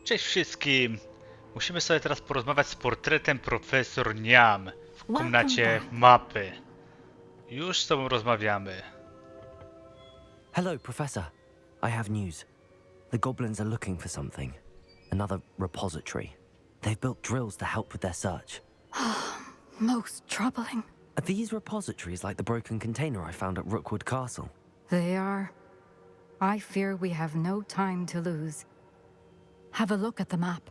Cześć wszystkim! Musimy sobie teraz porozmawiać z portretem profesor Niam w komnacie mapy. Już z tobą rozmawiamy. Hello, Professor. I have news. The goblins are looking for something. Another repository. They've built drills to help with their search. Most troubling. Are these repositories like the broken container I found at Rookwood Castle? They are. I fear we have no time to lose. Have a look at the map.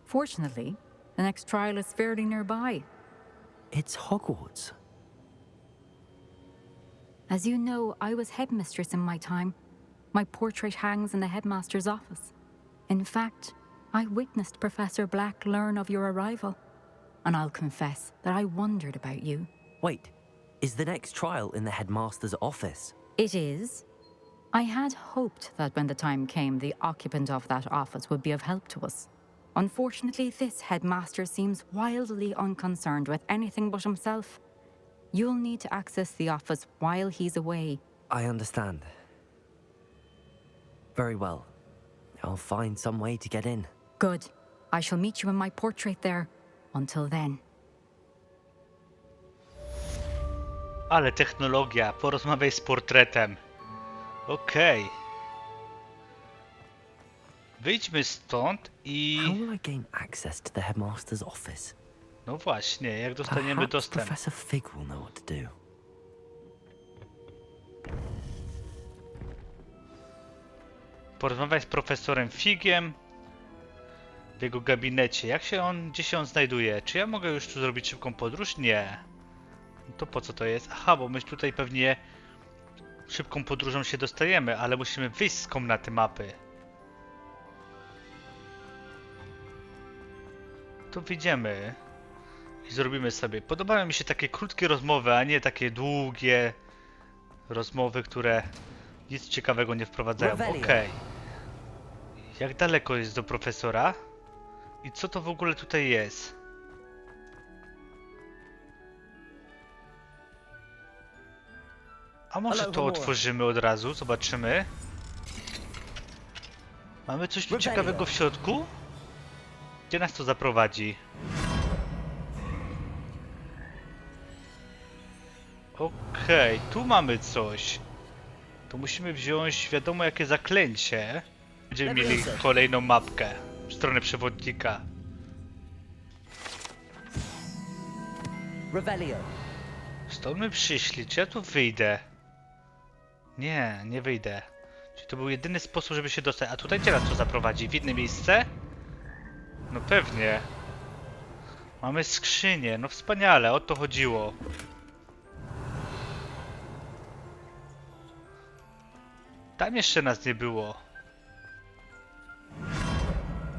Fortunately, the next trial is fairly nearby. It's Hogwarts. As you know, I was headmistress in my time. My portrait hangs in the headmaster's office. In fact, I witnessed Professor Black learn of your arrival. And I'll confess that I wondered about you. Wait, is the next trial in the headmaster's office? It is. I had hoped that when the time came, the occupant of that office would be of help to us. Unfortunately, this headmaster seems wildly unconcerned with anything but himself. You'll need to access the office while he's away. I understand. Very well. I'll find some way to get in. Good. I shall meet you in my portrait there. Until then. Ale technologia, porozmawiaj z portretem. Okej. Wyjdźmy stąd i... How will I gain access to the headmaster's office? No właśnie, jak dostaniemy Perhaps dostęp? Professor Fig will know what to do. Porozmawiaj z profesorem Figiem w jego gabinecie. Gdzie się on znajduje? Czy ja mogę już tu zrobić szybką podróż? Nie. No to po co to jest? Aha, bo my tutaj pewnie szybką podróżą się dostajemy, ale musimy wyjść z komnaty mapy. To wyjdziemy i zrobimy sobie. Podobają mi się takie krótkie rozmowy, a nie takie długie rozmowy, które nic ciekawego nie wprowadzają. Okej. Jak daleko jest do profesora? I co to w ogóle tutaj jest? A może to otworzymy od razu? Zobaczymy. Mamy coś tu ciekawego w środku? Gdzie nas to zaprowadzi? Okej, tu mamy coś. To musimy wziąć wiadomo jakie zaklęcie. Będziemy mieli kolejną mapkę w stronę przewodnika. Revelio. Stąd my przyszli. Czy ja tu wyjdę? Nie, nie wyjdę. Czyli to był jedyny sposób, żeby się dostać. A tutaj gdzie nas to zaprowadzi? W inne miejsce? No pewnie. Mamy skrzynię. No wspaniale, o to chodziło. Tam jeszcze nas nie było.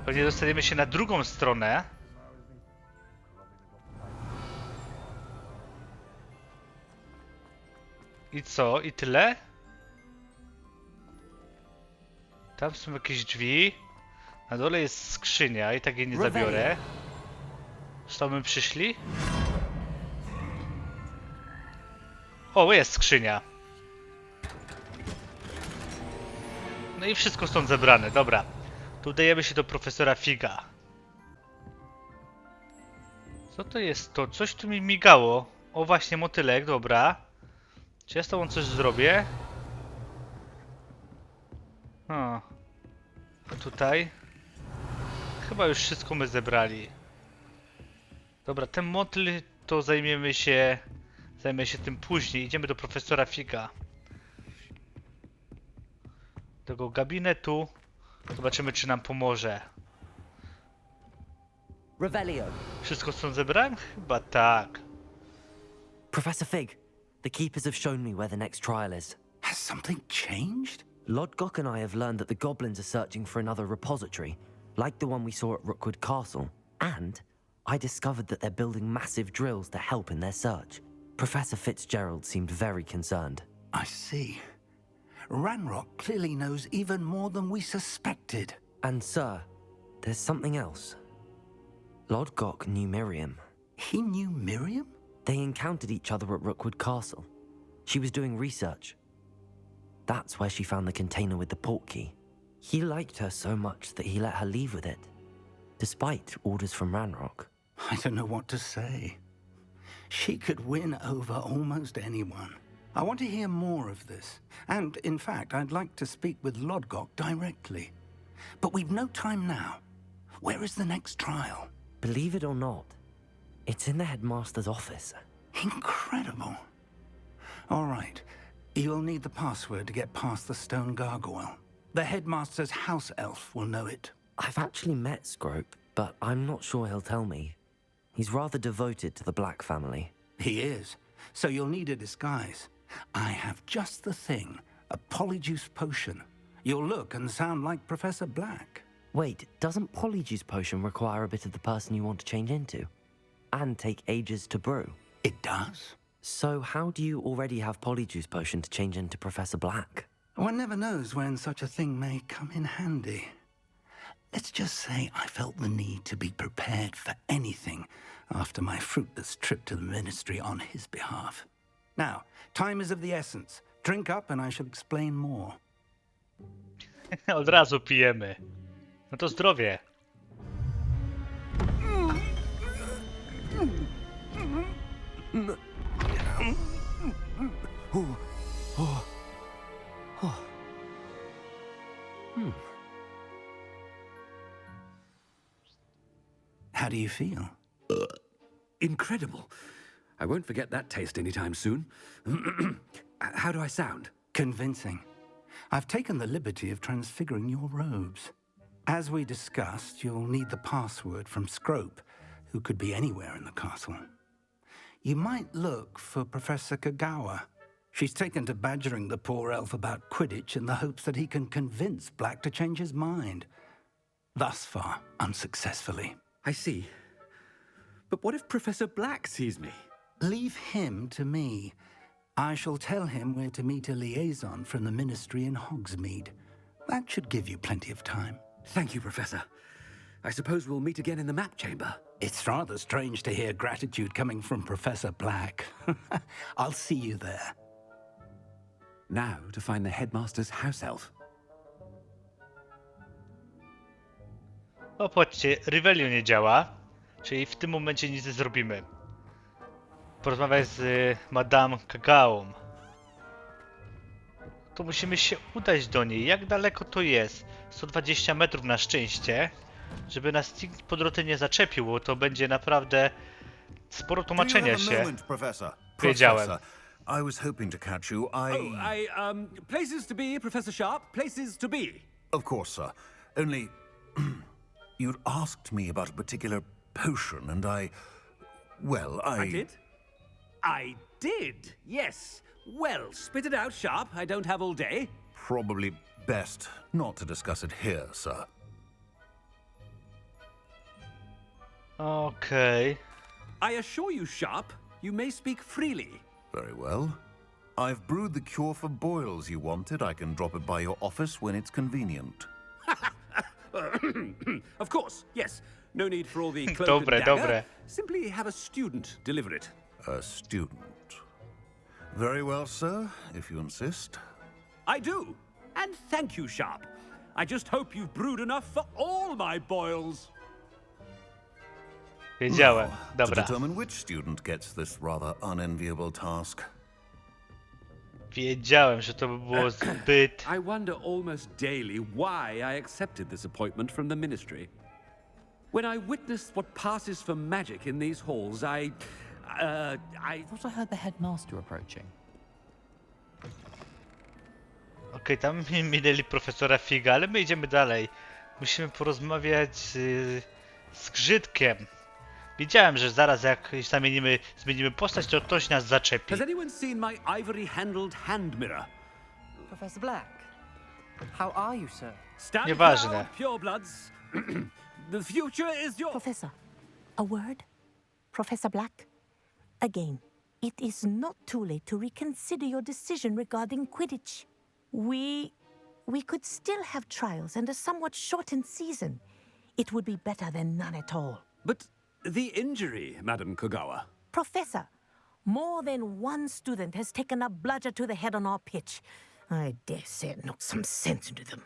Pewnie dostaniemy się na drugą stronę. I co? I tyle? Tam są jakieś drzwi. Na dole jest skrzynia i tak jej nie zabiorę. Stąd my przyszli? O, jest skrzynia. No i wszystko stąd zebrane, dobra. Tu udajemy się do profesora Figa. Co to jest to? Coś tu mi migało. O właśnie, motylek, dobra. Czy ja z tobą coś zrobię? O. A tutaj? Chyba już wszystko my zebrali. Dobra, ten motyl to zajmę się tym później. Idziemy do profesora Figa. Do tego gabinetu. Zobaczymy, czy nam pomoże. Revelio. Wszystko stąd zebrałem? Chyba tak. Professor Fig, the keepers have shown me where the next trial is. Has something changed? Lodgok and I have learned that the goblins are searching for another repository, like the one we saw at Rookwood Castle. And I discovered that they're building massive drills to help in their search. Professor Fitzgerald seemed very concerned. I see. Ranrock clearly knows even more than we suspected. And sir, there's something else. Lodgok knew Miriam. He knew Miriam? They encountered each other at Rookwood Castle. She was doing research. That's where she found the container with the portkey. He liked her so much that he let her leave with it, despite orders from Ranrock. I don't know what to say. She could win over almost anyone. I want to hear more of this. And, in fact, I'd like to speak with Lodgok directly. But we've no time now. Where is the next trial? Believe it or not, it's in the headmaster's office. Incredible. All right. You'll need the password to get past the stone gargoyle. The headmaster's house elf will know it. I've actually met Scrope, but I'm not sure he'll tell me. He's rather devoted to the Black family. He is. So you'll need a disguise. I have just the thing. A polyjuice potion. You'll look and sound like Professor Black. Wait, doesn't Polyjuice Potion require a bit of the person you want to change into? And take ages to brew? It does? So how do you already have Polyjuice Potion to change into Professor Black? One never knows when such a thing may come in handy. Let's just say I felt the need to be prepared for anything after my fruitless trip to the ministry on his behalf. Now, time is of the essence. Drink up and I shall explain more. Od razu pijemy. No to zdrowie. How do you feel? Incredible. I won't forget that taste anytime soon. How do I sound? Convincing. I've taken the liberty of transfiguring your robes. As we discussed, you'll need the password from Scrope, who could be anywhere in the castle. You might look for Professor Kagawa. She's taken to badgering the poor elf about Quidditch in the hopes that he can convince Black to change his mind. Thus far, unsuccessfully. I see. But what if Professor Black sees me? Leave him to me. I shall tell him where to meet a liaison from the ministry in Hogsmeade. That should give you plenty of time. Thank you, Professor. I suppose we'll meet again in the map chamber. It's rather strange to hear gratitude coming from Professor Black. I'll see you there. Now to find the headmaster's house elf. O, patrzcie, Revelio nie działa, czyli w tym momencie nic nie zrobimy. Porozmawiać z Madame Kagaą. To musimy się udać do niej. Jak daleko to jest? 120 metrów na szczęście. Żeby nas nikt po drodze nie zaczepił, bo to będzie naprawdę sporo tłumaczenia się. Wiedziałem. I was hoping to catch you. Places to be, Professor Sharp, places to be. Of course, sir. Only you'd asked me about a particular potion, and I did? I did, yes. Well, spit it out, Sharp. I don't have all day. probably best not to discuss it here, sir. Okej. I assure you, Sharp, you may speak freely. Very well. I've brewed the cure for boils you wanted. I can drop it by your office when it's convenient. Of course, yes. No need for all the cloak Dobre, and dagger. dobre. Simply have a student deliver it. A student. Very well, sir, if you insist. I do. And thank you, Sharp. I just hope you've brewed enough for all my boils. Wiedziałem. To Dobra. determine which student gets this rather unenviable task. Wiedziałem, że to by było zbyt... I wonder almost daily why I accepted this appointment from the ministry. When I witnessed what passes for magic in these halls, I thought I heard the headmaster approaching. Okej, tam minęli profesora Figa, ale my idziemy dalej. Musimy porozmawiać z Grzydkiem. Wiedziałem, że zaraz jak zmienimy postać, to ktoś nas zaczepi. Has anyone seen my ivory-handled hand mirror? Professor Black, how are you, sir? Stand Nieważne. down, purebloods. The future is yours. Professor, a word? Professor Black? Again, it is not too late to reconsider your decision regarding Quidditch. We could still have trials and a somewhat shortened season. It would be better than none at all. But the injury, Madam Kagawa. Professor, more than one student has taken a bludger to the head on our pitch. I dare say it knocked some sense into them.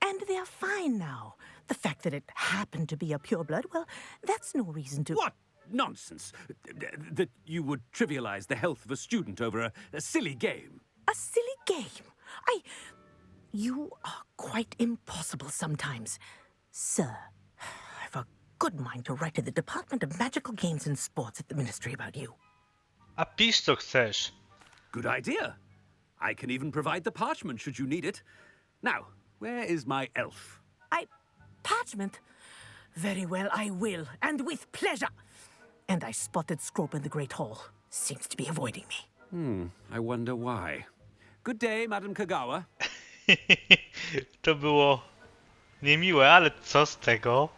And And they're fine now. The fact that it happened to be a pureblood, well, that's no reason to... What nonsense! That you would trivialize the health of a student over a silly game. A silly game? You are quite impossible sometimes. Sir, I've a good mind to write to the Department of Magical Games and Sports at the Ministry about you. A pisz co chcesz. Good idea. I can even provide the parchment should you need it. Now, where is my elf? Parchment? Very well, I will, and with pleasure. And I spotted Scrope in the Great Hall. Seems to be avoiding me. I wonder why. Good day, Madam Kagawa. To było niemiłe, ale co z tego?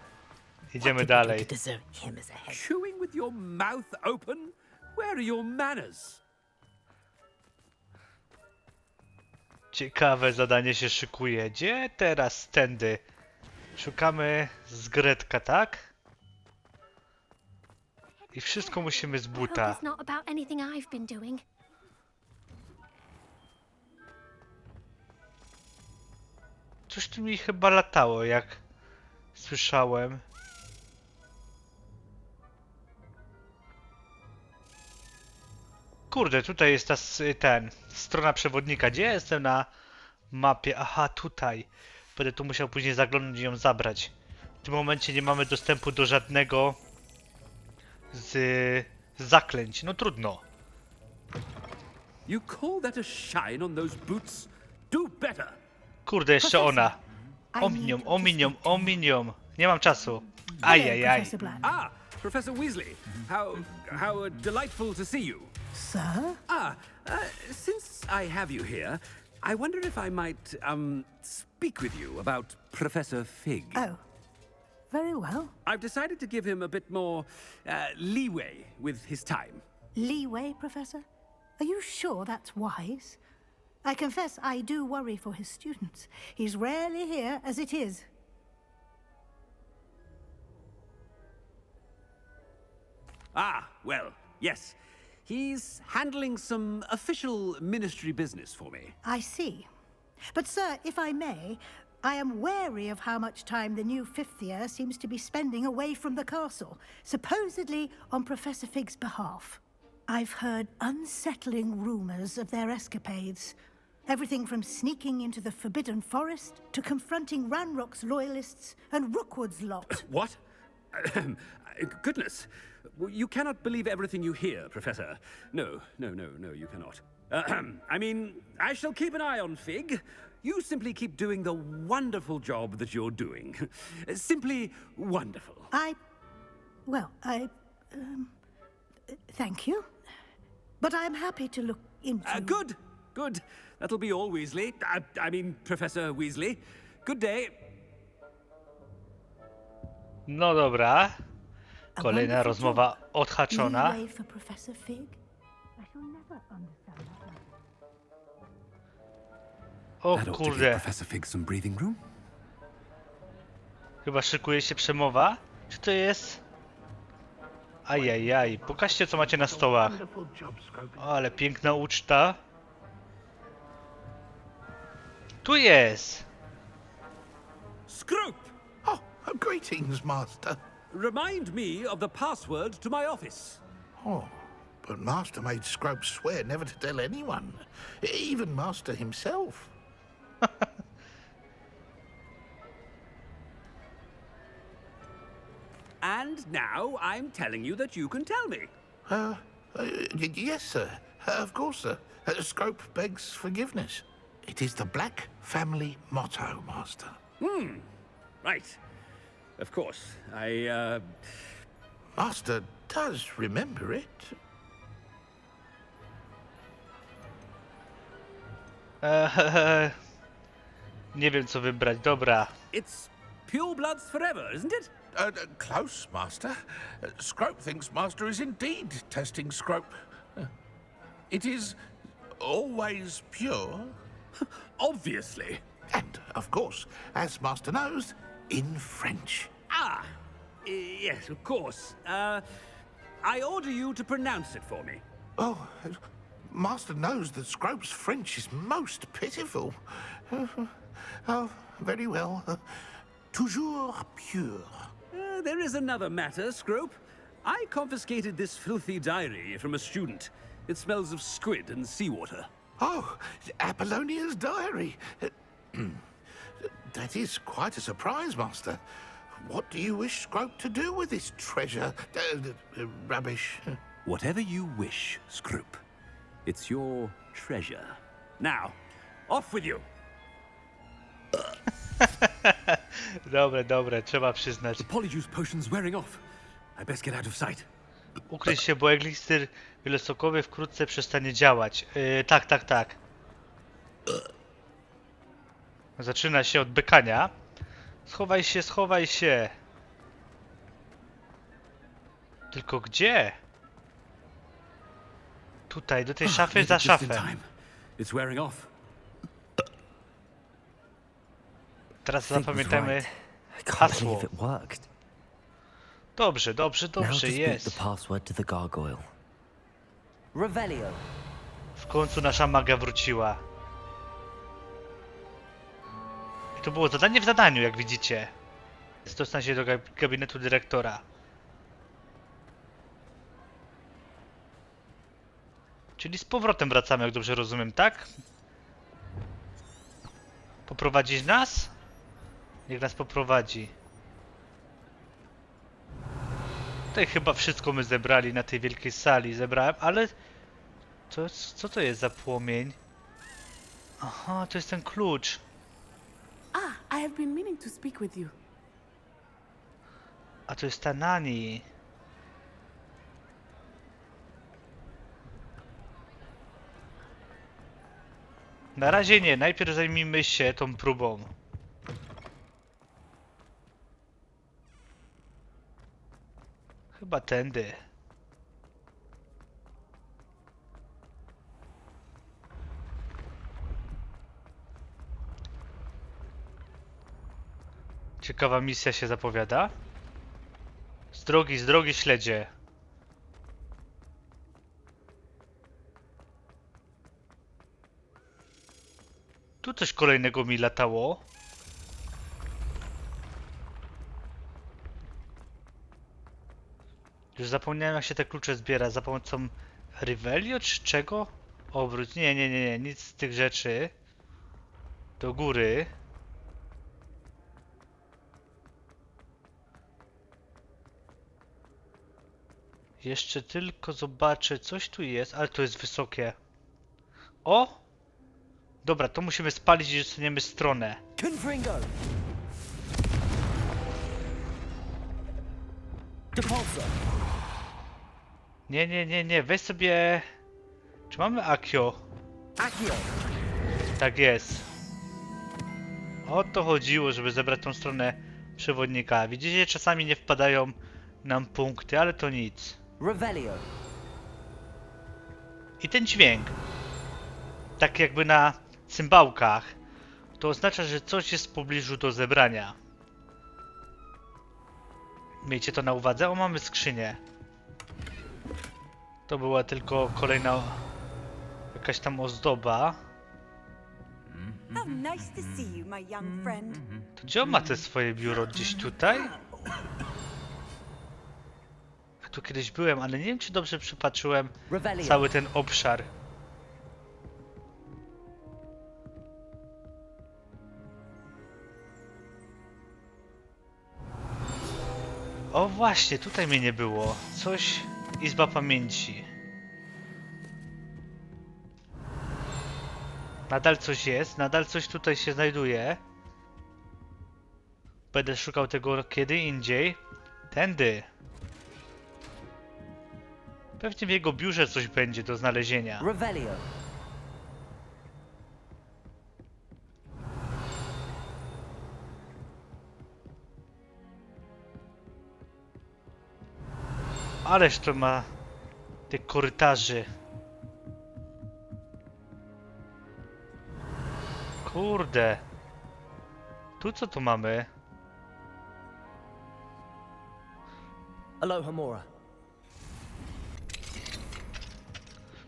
Idziemy dalej. To desert him as a head. Chewing with your mouth open? Where are your manners? Ciekawe zadanie się szykuje. Gdzie teraz tędy? Szukamy zgredka, tak? I wszystko musimy z buta. It's not about anything I've been doing. Coś tu mi chyba latało, jak słyszałem. Kurde, tutaj jest ta strona przewodnika. Gdzie jestem na mapie? Aha, tutaj. Będę tu musiał później zaglądać i ją zabrać. W tym momencie nie mamy dostępu do żadnego z zaklęć. No trudno. You call that a shine on those boots? Do better. Kurde, jeszcze ona. Ominią. Nie mam czasu. Ajajaj. Ah, Professor Weasley. How delightful to see you. Sir? Since I have you here, I wonder if I might, speak with you about Professor Fig. Oh, very well. I've decided to give him a bit more, leeway with his time. Leeway, Professor? Are you sure that's wise? I confess I do worry for his students. He's rarely here as it is. Ah, well, yes. He's handling some official ministry business for me. I see. But, sir, if I may, I am wary of how much time the new fifth year seems to be spending away from the castle, supposedly on Professor Fig's behalf. I've heard unsettling rumors of their escapades. Everything from sneaking into the Forbidden Forest to confronting Ranrock's loyalists and Rookwood's lot. What? Goodness. You cannot believe everything you hear, Professor. No, you cannot. I mean, I shall keep an eye on Fig. You simply keep doing the wonderful job that you're doing. Simply wonderful. Thank you. But I'm happy to look into... Good. That'll be all, Weasley. I mean, Professor Weasley. Good day. No dobra. Kolejna rozmowa odhaczona. Leeway for Professor Fig? I shall never understand that. O That ought to give kurde. Professor Fig some breathing room. Chyba szykuje się przemowa. Czy to jest? Ajajaj. Pokażcie, co macie na stołach. O, ale piękna uczta. Tu jest. Scrope! Oh, greetings, Master. Remind me of the password to my office. Oh, but Master made Scrope swear never to tell anyone, even Master himself. And now I'm telling you that you can tell me. Yes, sir. Of course, sir. Scrope begs forgiveness. It is the Black family motto, Master. Right. Of course. Master does remember it. Nie wiem, co wybrać. Dobra. It's pure bloods forever, isn't it? Close, Master. Scrope thinks Master is indeed testing Scrope. It is always pure. Obviously. And, of course, as Master knows, in French. Yes, of course. I order you to pronounce it for me. Oh, Master knows that Scrope's French is most pitiful. Oh, Very well. Toujours pure. There is another matter, Scrope. I confiscated this filthy diary from a student. It smells of squid and seawater. Oh, Apollonia's diary. That is quite a surprise, Master. What do you wish Scrope to do with this treasure? Rubbish. Whatever you wish, Scrope. It's your treasure. Now, off with you! Dobre, trzeba przyznać. The polyjuice potion's wearing off. I best get out of sight. Ukryć się, bo eliksir wielosokowy wkrótce przestanie działać. Tak. Zaczyna się od bekania. Schowaj się. Tylko gdzie? Tutaj, do tej szafy, za szafę. It's wearing off. Teraz Fig was zapamiętajmy right. I can't hasło. believe it worked. Dobrze, Now to speak jest. the password to the gargoyle. Revelio. W końcu nasza magia wróciła. I to było zadanie w zadaniu, jak widzicie. Dostać się do gabinetu dyrektora. Czyli z powrotem wracamy, jak dobrze rozumiem, tak? Poprowadzić nas? Niech nas poprowadzi. Tutaj chyba wszystko my zebrali na tej wielkiej sali. Zebrałem, ale... Co to jest za płomień? Aha, to jest ten klucz. I have been meaning to speak with you. A to jest ta Nani. Na razie nie, najpierw zajmijmy się tą próbą. Chyba tędy. Ciekawa misja się zapowiada. Z drogi śledzie. Tu coś kolejnego mi latało. Już zapomniałem, jak się te klucze zbiera. Za pomocą Revelio czy czego? Obróć. Nie. Nic z tych rzeczy. Do góry. Jeszcze tylko zobaczę, coś tu jest, ale to jest wysokie. O! Dobra, to musimy spalić i dostaniemy stronę. Confringo. Depulsor. Nie, weź sobie... Czy mamy Akio? Accio. Tak jest. O to chodziło, żeby zebrać tą stronę przewodnika. Widzicie, czasami nie wpadają nam punkty, ale to nic. Revelio. I ten dźwięk, tak jakby na cymbałkach, to oznacza, że coś jest w pobliżu do zebrania. Miejcie to na uwadze. O, mamy skrzynię. To była tylko kolejna jakaś tam ozdoba. How nice to see you, my young friend. To gdzie on ma te swoje biuro? Gdzieś tutaj? Ja tu kiedyś byłem, ale nie wiem, czy dobrze przypatrzyłem cały ten obszar. O właśnie, tutaj mnie nie było. Coś... Izba pamięci. Nadal coś jest, nadal coś tutaj się znajduje. Będę szukał tego kiedy indziej. Tędy. Pewnie w jego biurze coś będzie do znalezienia. Revelio. Ależ to ma tych korytarzy. Kurde. Tu co tu mamy? Alohomora.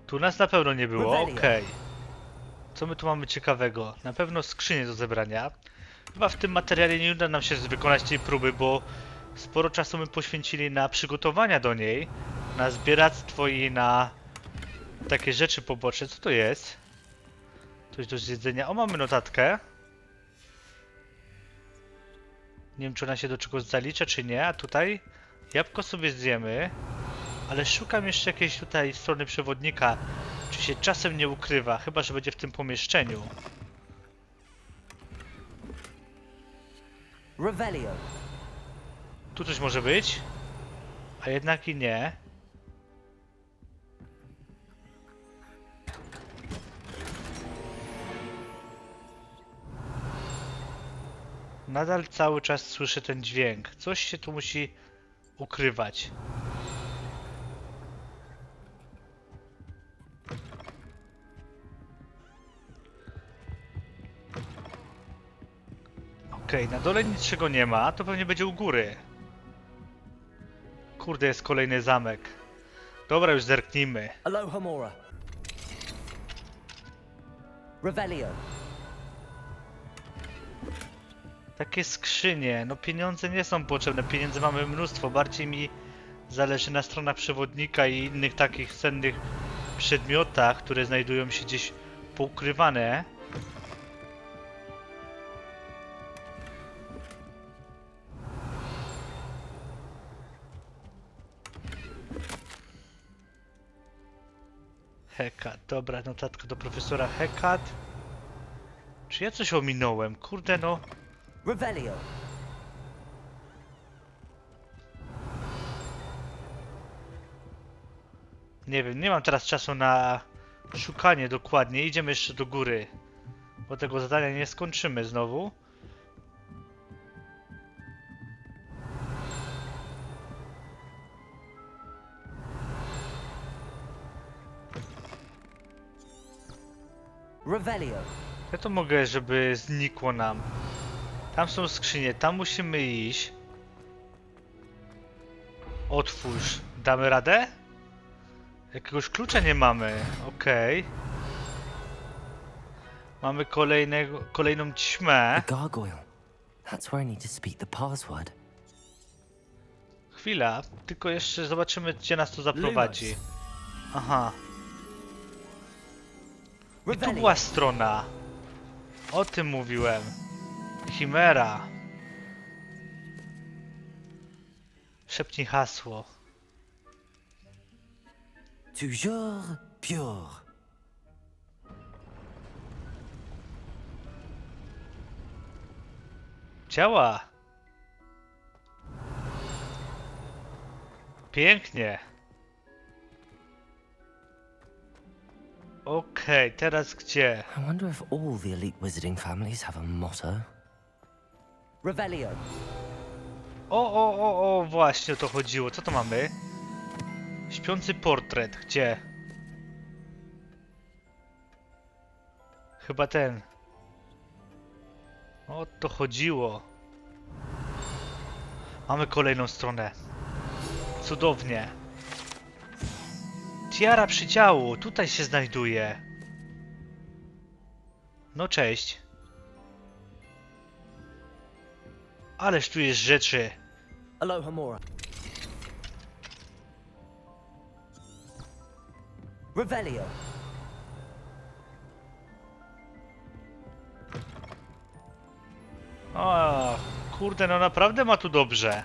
Tu nas na pewno nie było, Revelio. okej. Co my tu mamy ciekawego? Na pewno skrzynię do zebrania. Chyba w tym materiale nie uda nam się wykonać tej próby, bo sporo czasu my poświęcili na przygotowania do niej, na zbieractwo i na takie rzeczy poboczne. Co to jest? Coś do zjedzenia. O, mamy notatkę. Nie wiem, czy ona się do czegoś zalicza, czy nie. A tutaj jabłko sobie zjemy. Ale szukam jeszcze jakiejś tutaj strony przewodnika. Czy się czasem nie ukrywa? Chyba że będzie w tym pomieszczeniu. Revelio. Tu coś może być. A jednak i nie. Nadal cały czas słyszę ten dźwięk. Coś się tu musi ukrywać. Okej, na dole niczego nie ma, to pewnie będzie u góry. Kurde, jest kolejny zamek. Dobra, już zerknijmy. Alohomora. Revelio. Takie skrzynie, no pieniądze nie są potrzebne, pieniędzy mamy mnóstwo, bardziej mi zależy na stronach przewodnika i innych takich cennych przedmiotach, które znajdują się gdzieś poukrywane. Hekat, dobra, notatka do profesora Hekat. Czy ja coś ominąłem? Kurde no. Revelio. Nie wiem, nie mam teraz czasu na szukanie dokładnie. Idziemy jeszcze do góry. Bo tego zadania nie skończymy znowu. Revelio. Ja to mogę, żeby znikło nam. Tam są skrzynie, tam musimy iść. Otwórz. Damy radę? Jakiegoś klucza nie mamy. Okej. Mamy kolejną ćmę. The gargoyle. That's where I need to speak the password. Chwila, tylko jeszcze zobaczymy, gdzie nas to zaprowadzi. Aha. I tu była strona. O tym mówiłem. Chimera. Szepnij hasło. Toujours pure. Działa. Pięknie. Okej, teraz gdzie? I wonder if all the elite wizarding families have a motto. Revelio. O, właśnie o to chodziło. Co to mamy? Śpiący portret. Gdzie? Chyba ten. O to chodziło. Mamy kolejną stronę. Cudownie. Tiara przydziału. Tutaj się znajduje. No cześć. Ależ tu jest rzeczy. Alohomora. Revelio. O, kurde, no naprawdę ma tu dobrze.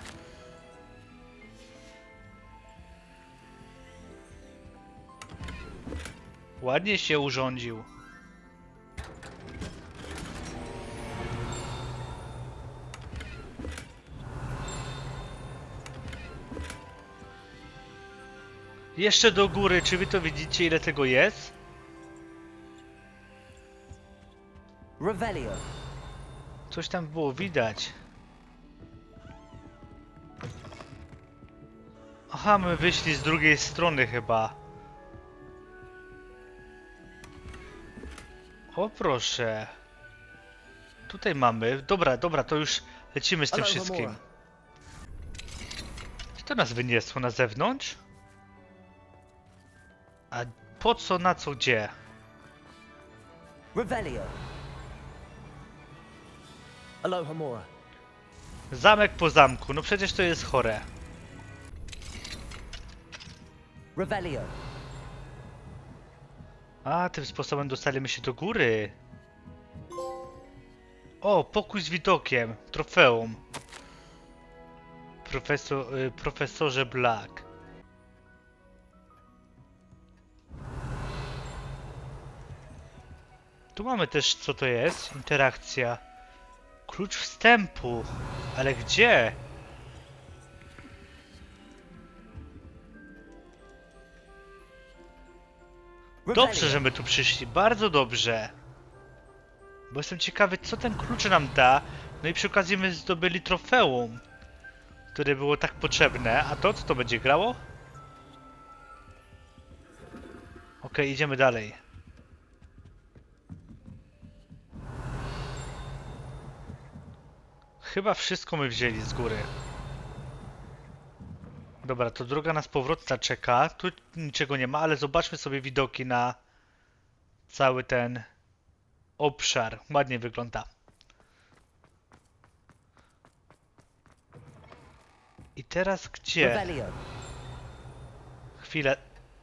Ładnie się urządził. Jeszcze do góry, czy wy to widzicie, ile tego jest? Revelio. Coś tam było widać. Aha, my wyszli z drugiej strony chyba. O proszę. Tutaj mamy. Dobra, to już lecimy z tym wszystkim. Czy to nas wyniosło na zewnątrz? A po co, na co, gdzie? Revelio. Aloha Mora. Zamek po zamku, no przecież to jest chore. Revelio. A, tym sposobem dostaliśmy się do góry. O, pokój z widokiem. Trofeum. Profesorze Black. Tu mamy też, co to jest? Interakcja. Klucz wstępu. Ale gdzie? Dobrze, że my tu przyszli. Bardzo dobrze. Bo jestem ciekawy, co ten klucz nam da. No i przy okazji my zdobyli trofeum, które było tak potrzebne. A to, co to będzie grało? Okej, idziemy dalej. Chyba wszystko my wzięli z góry. Dobra, to droga nas powrotna czeka. Tu niczego nie ma, ale zobaczmy sobie widoki na cały ten obszar. Ładnie wygląda. I teraz gdzie? Chwilę.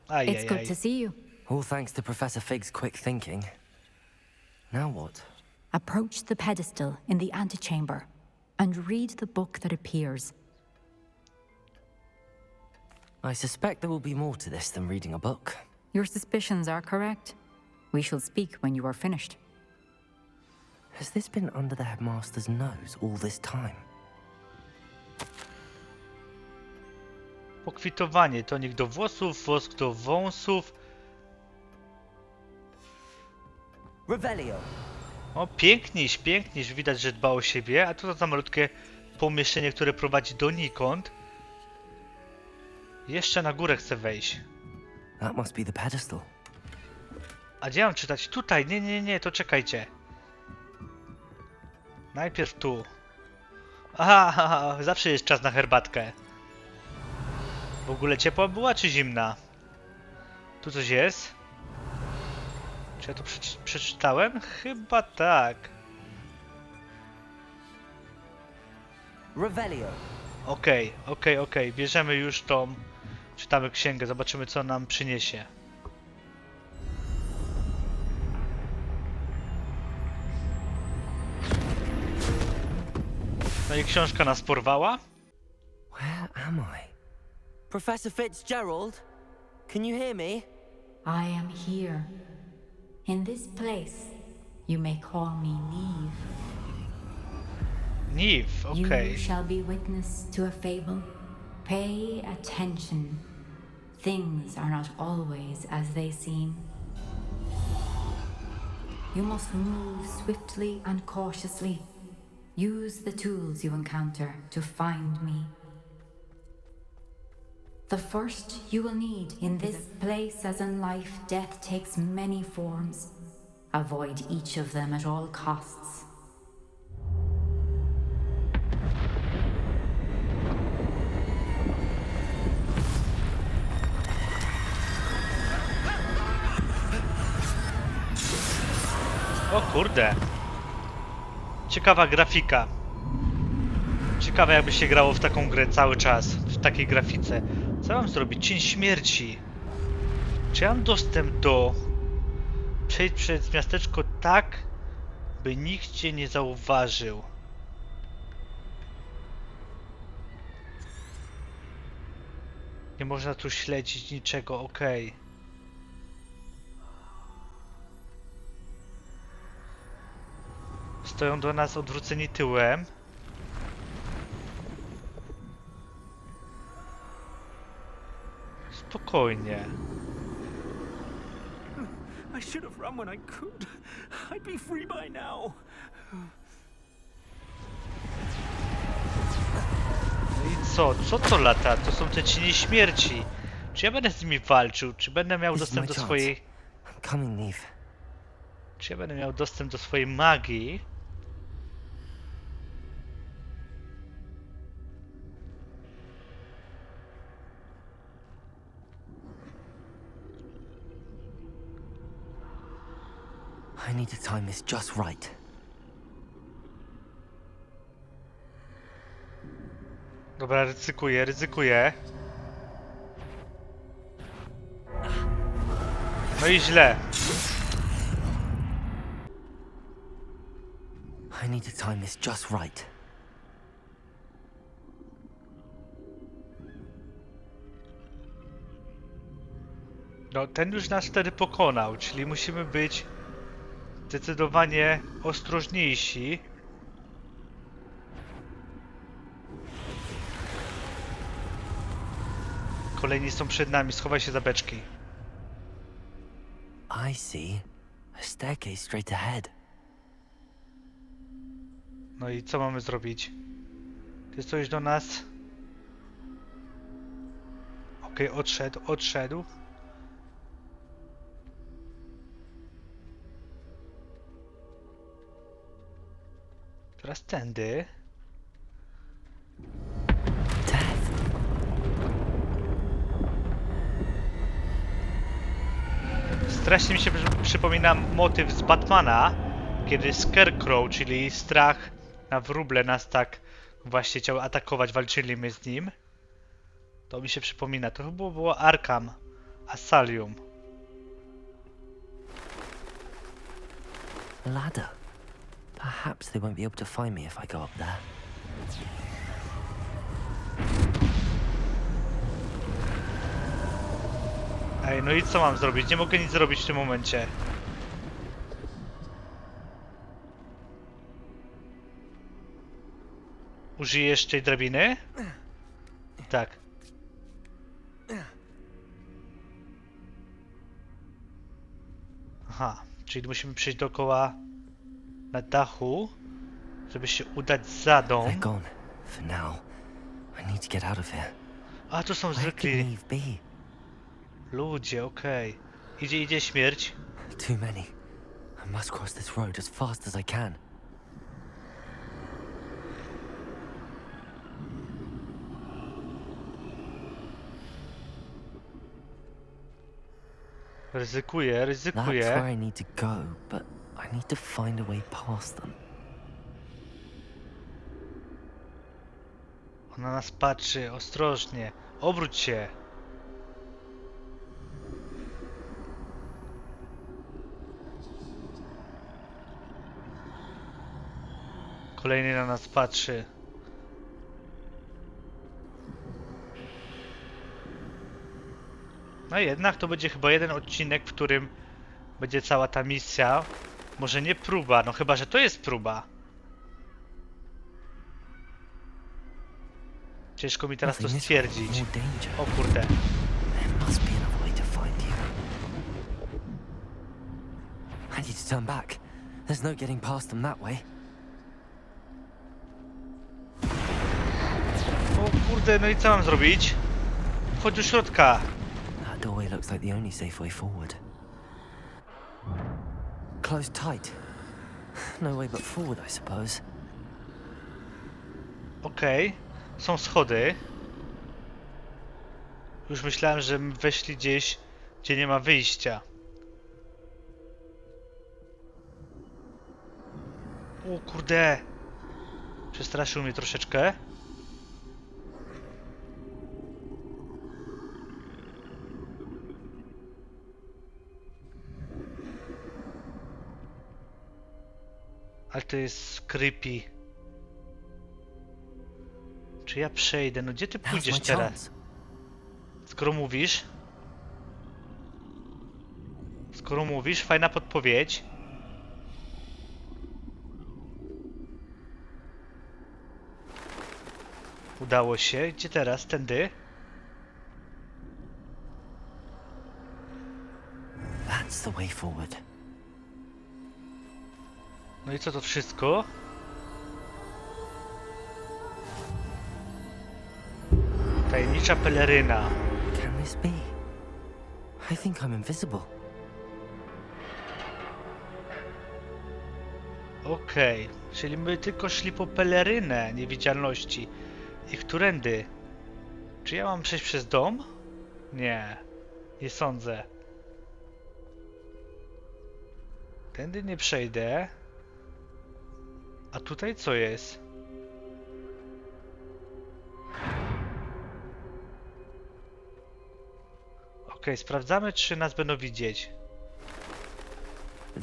It's good to see you. All thanks to Professor Fig's quick thinking. Now what? Approach the pedestal in the antechamber and read the book that appears. I suspect there will be more to this than reading a book. Your suspicions are correct. We shall speak when you are finished. Has this been under the headmaster's nose all this time? Pokwitowanie, tonik do włosów, wosk do wąsów. Revelio. O, piękniś, piękniś. Widać, że dba o siebie. A to za malutkie pomieszczenie, które prowadzi donikąd. Jeszcze na górę chcę wejść. That must be the pedestal. A gdzie mam czytać? Tutaj! Nie, nie, nie, to czekajcie. Najpierw tu. Aha, zawsze jest czas na herbatkę. W ogóle ciepła była czy zimna? Tu coś jest? Czy ja to przeczytałem? Chyba tak. Revelio. Okej. Bierzemy już tą... Czytamy księgę, zobaczymy co nam przyniesie. No i książka nas porwała. Where am I? Professor Fitzgerald? Can you hear me? I am here. In this place, you may call me Neve. Neve, okej. You shall be witness to a fable. Pay attention. Things are not always as they seem. You must move swiftly and cautiously. Use the tools you encounter to find me. The first you will need in this place, as in life, death takes many forms. Avoid each of them at all costs. O kurde. Ciekawa grafika. Ciekawe jakby się grało w taką grę cały czas. W takiej grafice. Co mam zrobić? Cień śmierci. Czy ja mam dostęp do... Przejść przez miasteczko tak, by nikt cię nie zauważył. Nie można tu śledzić niczego, okej. Stoją do nas odwróceni tyłem. Spokojnie. I should have run when I could. I'd be free by now. No i co? Co to lata? To są te cienie śmierci. Czy ja będę z nimi walczył? Czy będę miał dostęp do swojej... Coming, Neve. Czy ja będę miał dostęp do swojej magii? I need to time this just right. Dobra, ryzykuję, ryzykuję. No i źle. I need to time this just right. No, ten już nas wtedy pokonał, czyli musimy być zdecydowanie ostrożniejsi. Kolejni są przed nami, schowaj się za beczki. I see a staircase straight ahead. No i co mamy zrobić? Ty coś do nas? Okej, odszedł, odszedł. Teraz tędy. Strasznie mi się przypomina motyw z Batmana, kiedy Scarecrow, czyli strach na wróble, nas tak właśnie chciał atakować, walczyliśmy z nim. To mi się przypomina. To chyba było Arkham Asylum. Ladder. Perhaps they won't be able to find me if I go up there. Ej, no i co mam zrobić? Nie mogę nic zrobić w tym momencie. Użyjesz tej drabiny? Tak. Aha, czyli musimy przejść dookoła na dachu, żeby się udać za dom. They're gone for now. I need to get out of here. A, tu są Where could zwykli Eve be? ludzie, okej. Idzie śmierć. Too many. I must cross this road as fast as I can. Ryzykuję, That's where ryzykuję. I need to go, but I need to find a way past them. Ona nas patrzy, ostrożnie. Obróć się. Kolejny na nas patrzy. No jednak to będzie chyba jeden odcinek, w którym będzie cała ta misja. Może nie próba, no chyba, że to jest próba. Ciężko mi teraz to Nothing is stwierdzić. more danger. O kurde. There must be another way to find you. I need to turn back. There's no getting past them that way. O kurde, no i co mam zrobić? Wchodź do środka. That doorway looks like the only safe way forward. Closed tight. No way but forward, I suppose. Okej. Są schody. Już myślałem, że weszli gdzieś, gdzie nie ma wyjścia. O kurde. Przestraszył mnie troszeczkę. Ale to jest creepy. Czy ja przejdę? No gdzie ty Now's pójdziesz my teraz? chance. Skoro mówisz, fajna podpowiedź. Udało się. Gdzie teraz? Tędy? That's the way forward. No i co to wszystko? Tajemnicza peleryna. Can this be? I think I'm invisible. Okej, czyli my tylko szli po pelerynę niewidzialności. I którędy? Czy ja mam przejść przez dom? Nie, nie sądzę. Tędy nie przejdę. A tutaj co jest? Okej, sprawdzamy, czy nas będą widzieć.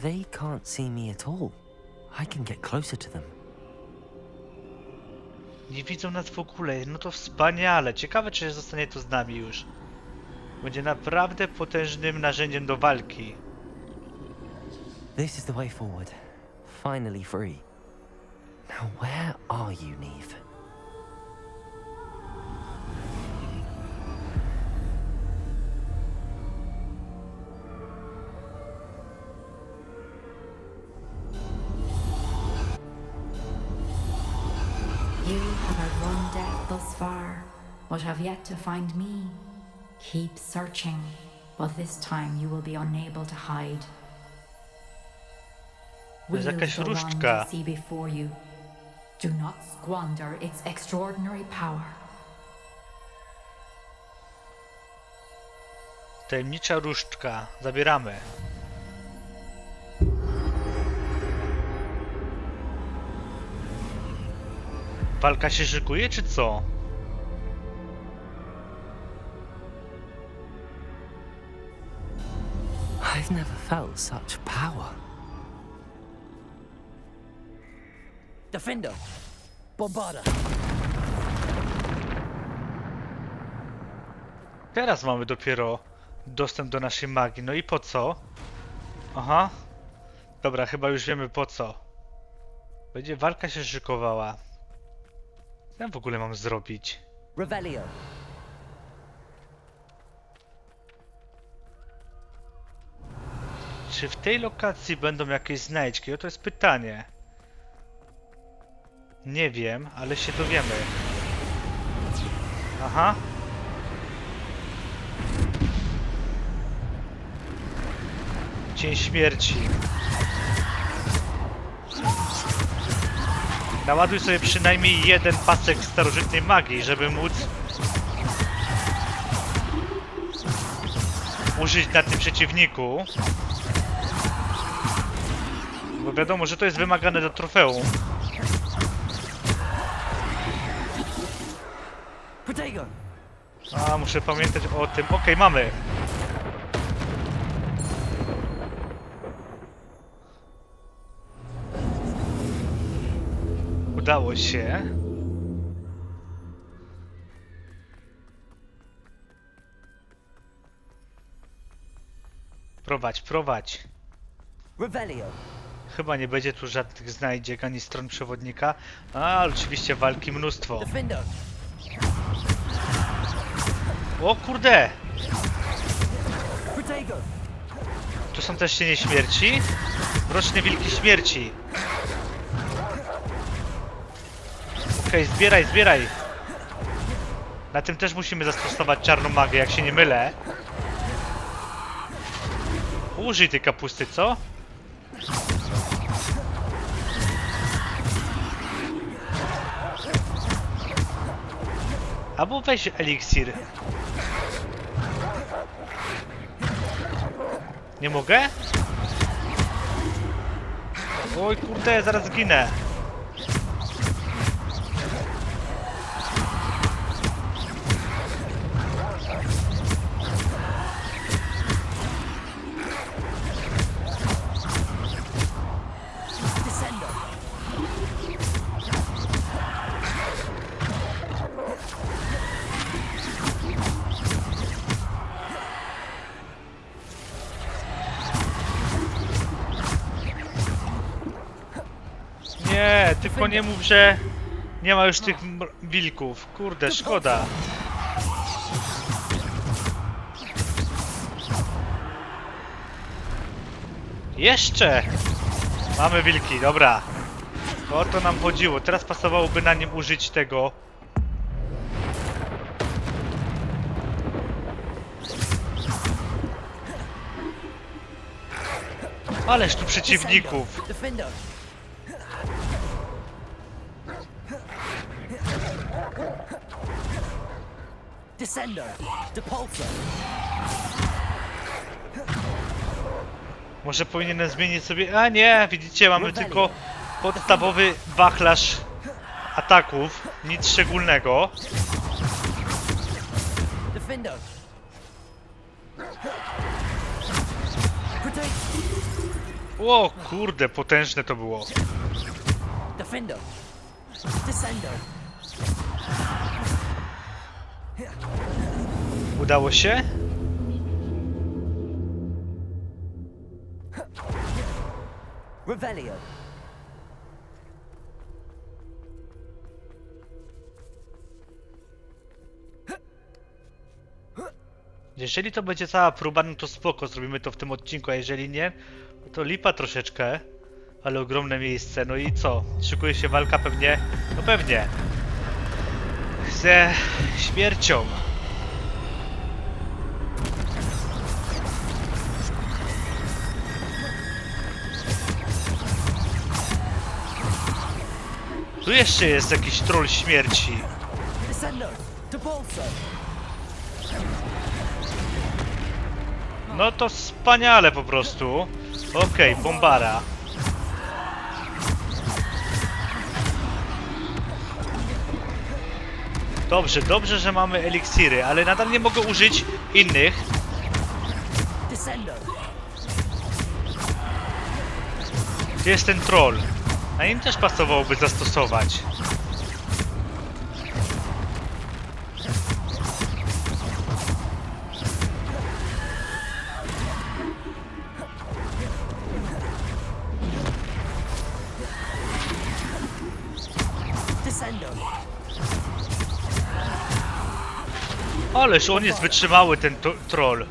They can't see me at all. I can get closer to them. Nie widzą nas w ogóle, no to wspaniale. Ciekawe, czy zostanie tu z nami już. Będzie naprawdę potężnym narzędziem do walki. This is the way forward. Finally free. Now where are you, Neve? You have outrun death thus far, but have yet to find me. Keep searching, but this time you will be unable to hide. jest jakaś Wield the wand różdżka. you see before you. Do not squander its extraordinary power. Tajemnicza różdżka. Zabieramy. Walka się szykuje, czy co? I've never felt such power. Defender! Bombarda! Teraz mamy dopiero dostęp do naszej magii. No i po co? Aha. Dobra, chyba już wiemy po co. Będzie walka się szykowała. Co ja w ogóle mam zrobić? Revelio! Czy w tej lokacji będą jakieś znajdźki? O, to jest pytanie. Nie wiem, ale się dowiemy. Aha. Cień śmierci. Naładuj sobie przynajmniej jeden pasek starożytnej magii, żeby móc użyć na tym przeciwniku. Bo wiadomo, że to jest wymagane do trofeum. A, muszę pamiętać o tym. Okej, mamy. Udało się. Prowadź, prowadź. Revelio! Chyba nie będzie tu żadnych znajdziek ani stron przewodnika. A, oczywiście walki mnóstwo. Defender! O kurde! Protego! Tu są też cienie śmierci. Mroczne wilki śmierci. Okej, zbieraj, zbieraj. Na tym też musimy zastosować czarną magię, jak się nie mylę. Użyj tej kapusty, co? Albo weź eliksir. Nie mogę? Oj kurde, zaraz zginę. Nie, tylko nie mów, że nie ma już tych wilków. Kurde, szkoda. Jeszcze! Mamy wilki, dobra. O to nam chodziło. Teraz pasowałoby na nim użyć tego. Ależ tu przeciwników. Descender! Depulsor! Może powinienem zmienić sobie... A nie, widzicie, mamy tylko podstawowy wachlarz ataków. Nic szczególnego. Defender! O kurde, potężne to było. Defendo. Descendo. Udało się? Revelio. Jeżeli to będzie cała próba, no to spoko, zrobimy to w tym odcinku, a jeżeli nie, to lipa troszeczkę, ale ogromne miejsce. No i co? Szykuje się walka pewnie? No pewnie. Ze śmiercią. Tu jeszcze jest jakiś troll śmierci. No to wspaniale po prostu. Okej, bombara. Dobrze, dobrze, że mamy eliksiry, ale nadal nie mogę użyć innych. Gdzie jest ten troll? Na nim też pasowałoby zastosować. Ależ on jest wytrzymały, ten troll.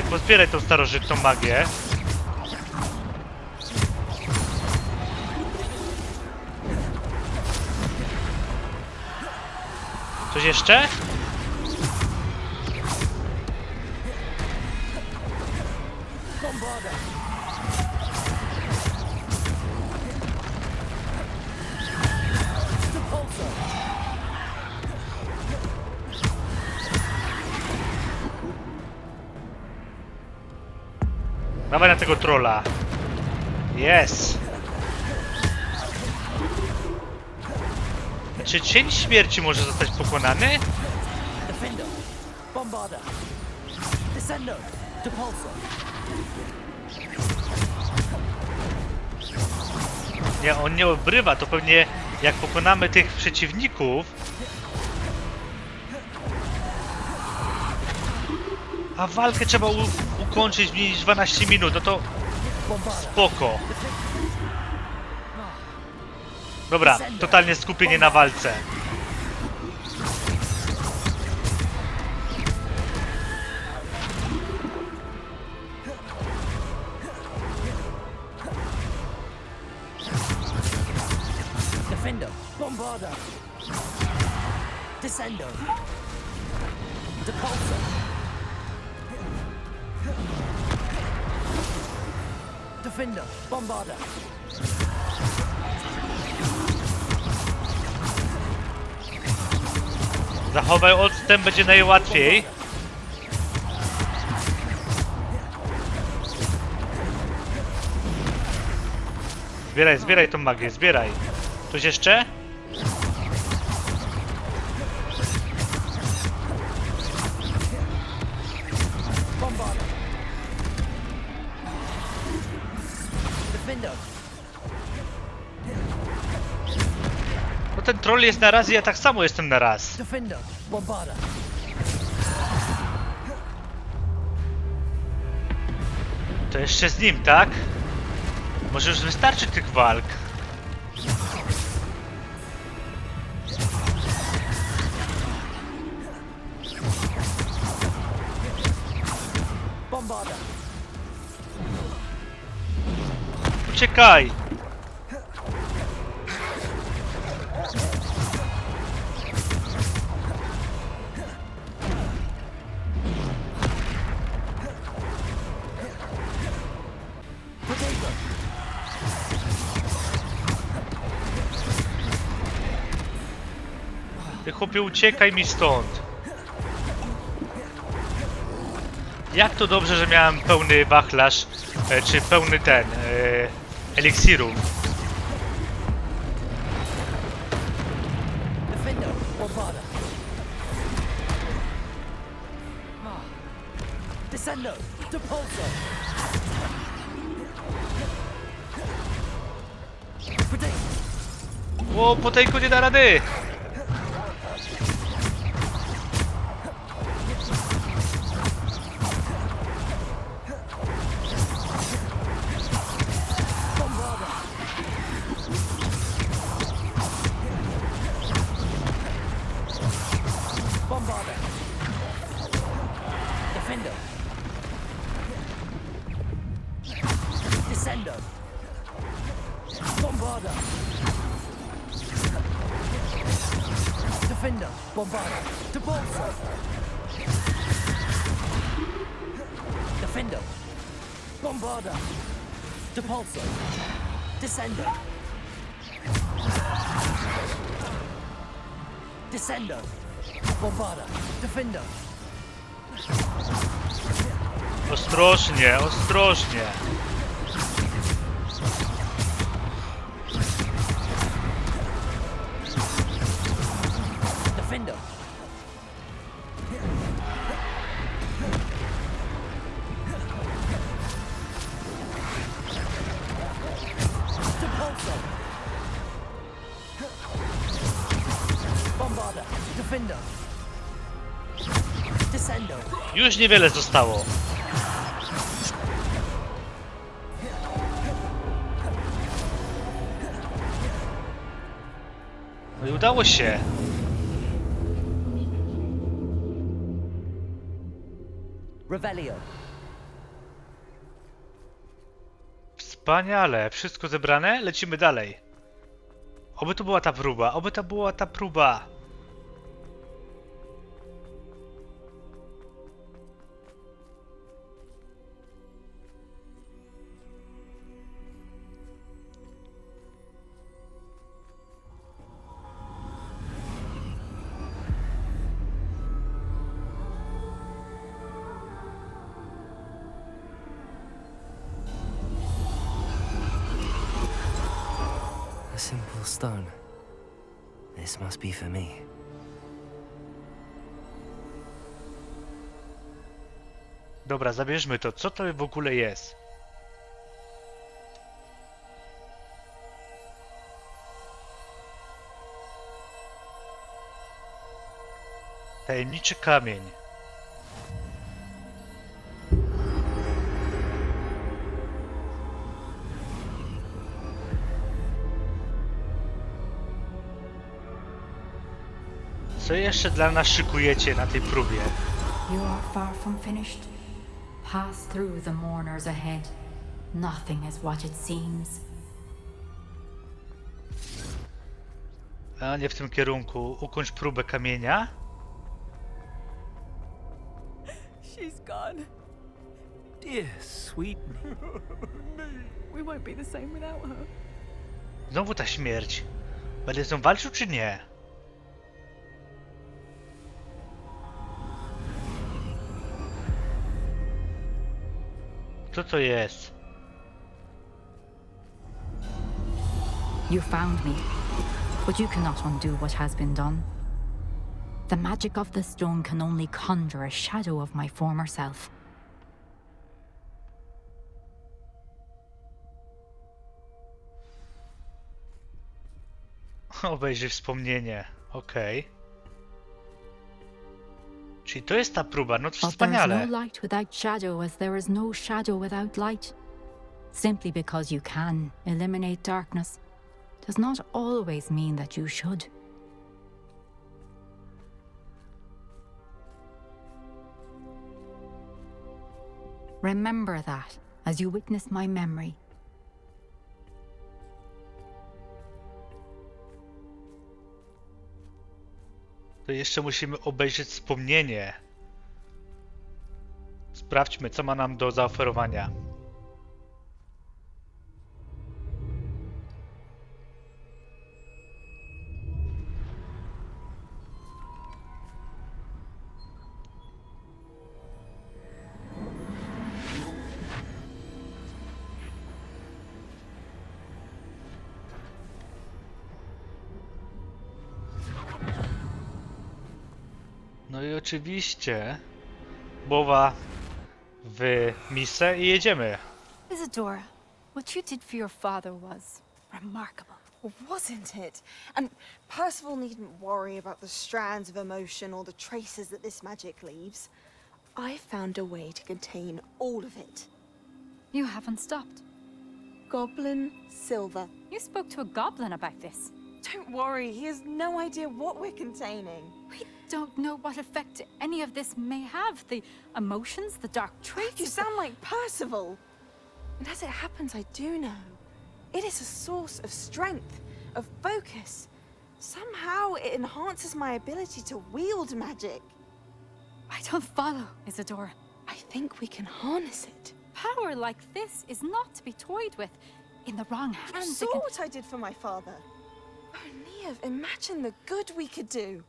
Pozbieraj tą starożytną magię. Coś jeszcze? Dawaj na tego trolla. Jest. Czy cień śmierci może zostać pokonany? Nie, on nie obrywa, to pewnie jak pokonamy tych przeciwników. A walkę trzeba ukończyć w mniej niż 12 minut, no to spoko. Dobra, totalnie skupienie na walce. Defendo, bombarda. Descendo. Depulso. Defendo, bombarda. Zachowaj odstęp, będzie najłatwiej. Zbieraj tą magię, zbieraj. Coś jeszcze? No ten troll jest na raz i ja tak samo jestem na raz. To jeszcze z nim, tak? Może już wystarczy tych walk. Uciekaj! Ty chłopie, uciekaj mi stąd. Jak to dobrze, że miałem pełny wachlarz, czy pełny ten, eliksiru. O, po tej nie da rady! Ostrożnie, ostrożnie. Już niewiele zostało. No i udało się. Wspaniale, wszystko zebrane, lecimy dalej. Oby to była ta próba, oby to była ta próba. A simple stone. This must be for me. Dobra, zabierzmy to. Co to w ogóle jest? Tajemniczy kamień. Co jeszcze dla nas szykujecie na tej próbie? You are far from finished. Pass through the mourners ahead. Nothing is what it seems. A nie w tym kierunku. Ukończ próbę kamienia. She's gone. Dear sweet me. We won't be the same without her. Znowu ta śmierć. Będę z nią walczył czy nie? Co to jest? You found me, but you cannot undo what has been done. The magic of the stone can only conjure a shadow of my former self. Obejrzyj wspomnienie. Okej. Czyli to jest ta próba, no to But there is wspaniale. no light without shadow, as there is no shadow without light. Simply because you can eliminate darkness does not always mean that you should. Remember that as you witness my memory. To jeszcze musimy obejrzeć wspomnienie. Sprawdźmy, co ma nam do zaoferowania. No i oczywiście głowa w misę i jedziemy. Isadora, what you did for your father was remarkable. Wasn't it? And Percival needn't worry about the strands of emotion or the traces that this magic leaves. I found a way to contain all of it. You haven't stopped. Goblin silver. You spoke to a goblin about this. Don't worry, he has no idea what we're containing. We don't know what effect any of this may have. The emotions, the dark traits. You sound like Percival. And as it happens, I do know. It is a source of strength, of focus. Somehow it enhances my ability to wield magic. I don't follow, Isadora. I think we can harness it. Power like this is not to be toyed with. In the wrong You hands, saw what I did for my father. Oh, Niamh, imagine the good we could do.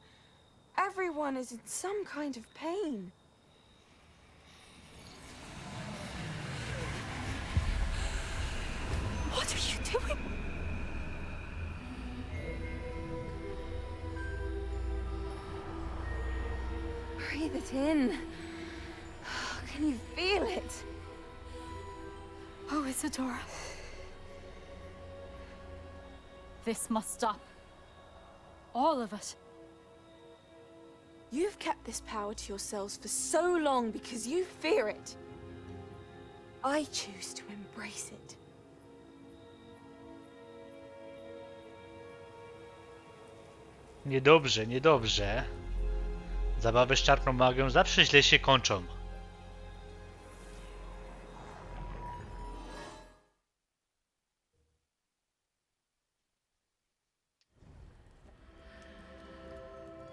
Everyone is in some kind of pain. What are you doing? Breathe it in. Can you feel it? Oh, Isadora. This must stop. All of it. You've kept this power to yourselves for so long because you fear it. I choose to embrace it. Niedobrze, niedobrze. Zabawy z czarną magią zawsze źle się kończą.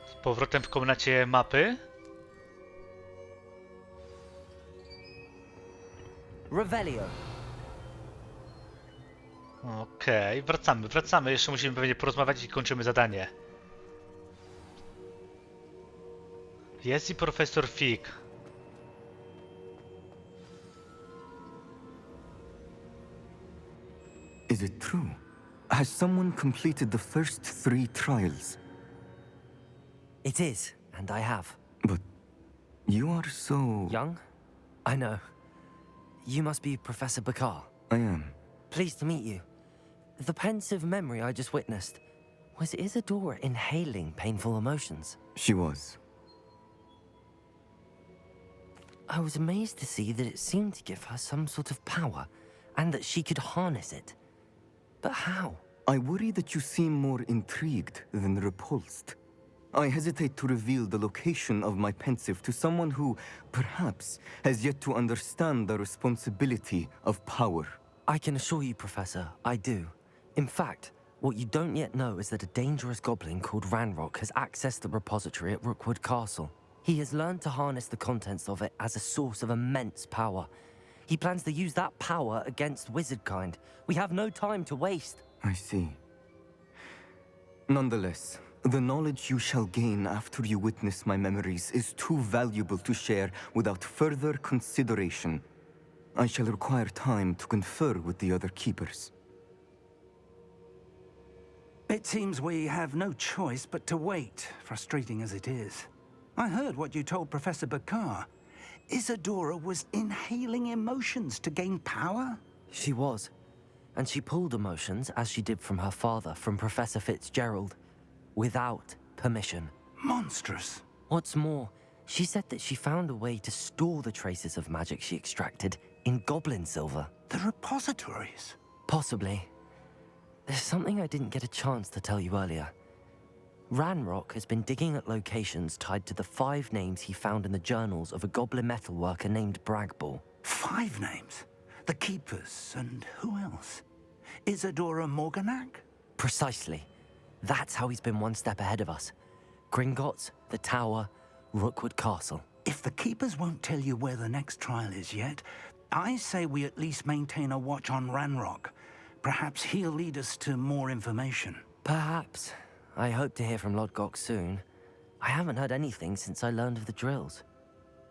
Z powrotem w komnacie mapy. Revelio. Okej, wracamy. Jeszcze musimy pewnie porozmawiać i kończymy zadanie. Jest i profesor Fig. Is it true? Has someone completed the first 3 trials? It is, and I have. But you are so... Young? I know. You must be Professor Bakar. I am. Pleased to meet you. The pensive memory I just witnessed, was Isadora inhaling painful emotions? She was. I was amazed to see that it seemed to give her some sort of power, and that she could harness it. But how? I worry that you seem more intrigued than repulsed. I hesitate to reveal the location of my pensive to someone who, perhaps, has yet to understand the responsibility of power. I can assure you, Professor, I do. In fact, what you don't yet know is that a dangerous goblin called Ranrock has accessed the repository at Rookwood Castle. He has learned to harness the contents of it as a source of immense power. He plans to use that power against wizardkind. We have no time to waste. I see. Nonetheless, the knowledge you shall gain after you witness my memories is too valuable to share without further consideration. I shall require time to confer with the other keepers. It seems we have no choice but to wait, frustrating as it is. I heard what you told Professor Bakar. Isadora was inhaling emotions to gain power? She was. And she pulled emotions, as she did from her father, from Professor Fitzgerald, without permission. Monstrous. What's more, she said that she found a way to store the traces of magic she extracted in goblin silver. The repositories? Possibly. There's something I didn't get a chance to tell you earlier. Ranrock has been digging at locations tied to the 5 names he found in the journals of a goblin metalworker named Bragball. 5 names? The Keepers, and who else? Isadora Morganac? Precisely. That's how he's been one step ahead of us. Gringotts, the Tower, Rookwood Castle. If the Keepers won't tell you where the next trial is yet, I say we at least maintain a watch on Ranrock. Perhaps he'll lead us to more information. Perhaps. I hope to hear from Lodgok soon. I haven't heard anything since I learned of the drills.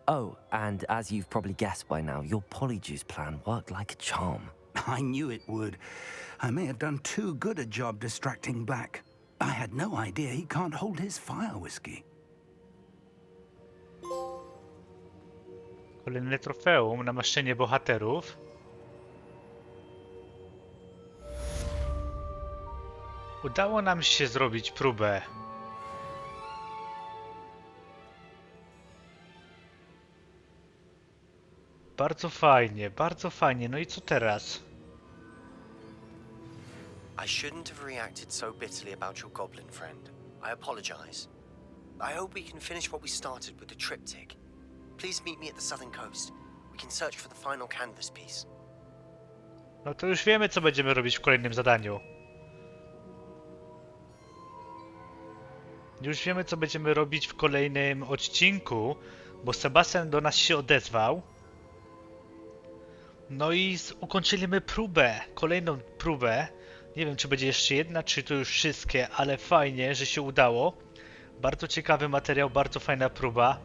Oh, and as you've probably guessed by now, your Polyjuice plan worked like a charm. I knew it would. I may have done too good a job distracting Black. I had no idea he can't hold his fire whiskey. Kolejne trofeum, namaszczenie bohaterów. Udało nam się zrobić próbę. Bardzo fajnie, bardzo fajnie. No i co teraz? I shouldn't have reacted so bitterly about your goblin friend. I apologize. I hope we can finish what we started with the triptych. Please meet me at the southern coast. We can search for the final canvas piece. No to już wiemy, co będziemy robić w kolejnym zadaniu. Już wiemy, co będziemy robić w kolejnym odcinku, bo Sebastian do nas się odezwał. No i ukończyliśmy próbę, kolejną próbę. Nie wiem, czy będzie jeszcze jedna, czy to już wszystkie, ale fajnie, że się udało. Bardzo ciekawy materiał, bardzo fajna próba.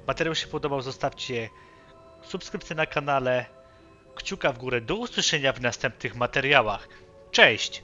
Materiał się podobał, zostawcie subskrypcję na kanale, kciuka w górę. Do usłyszenia w następnych materiałach. Cześć!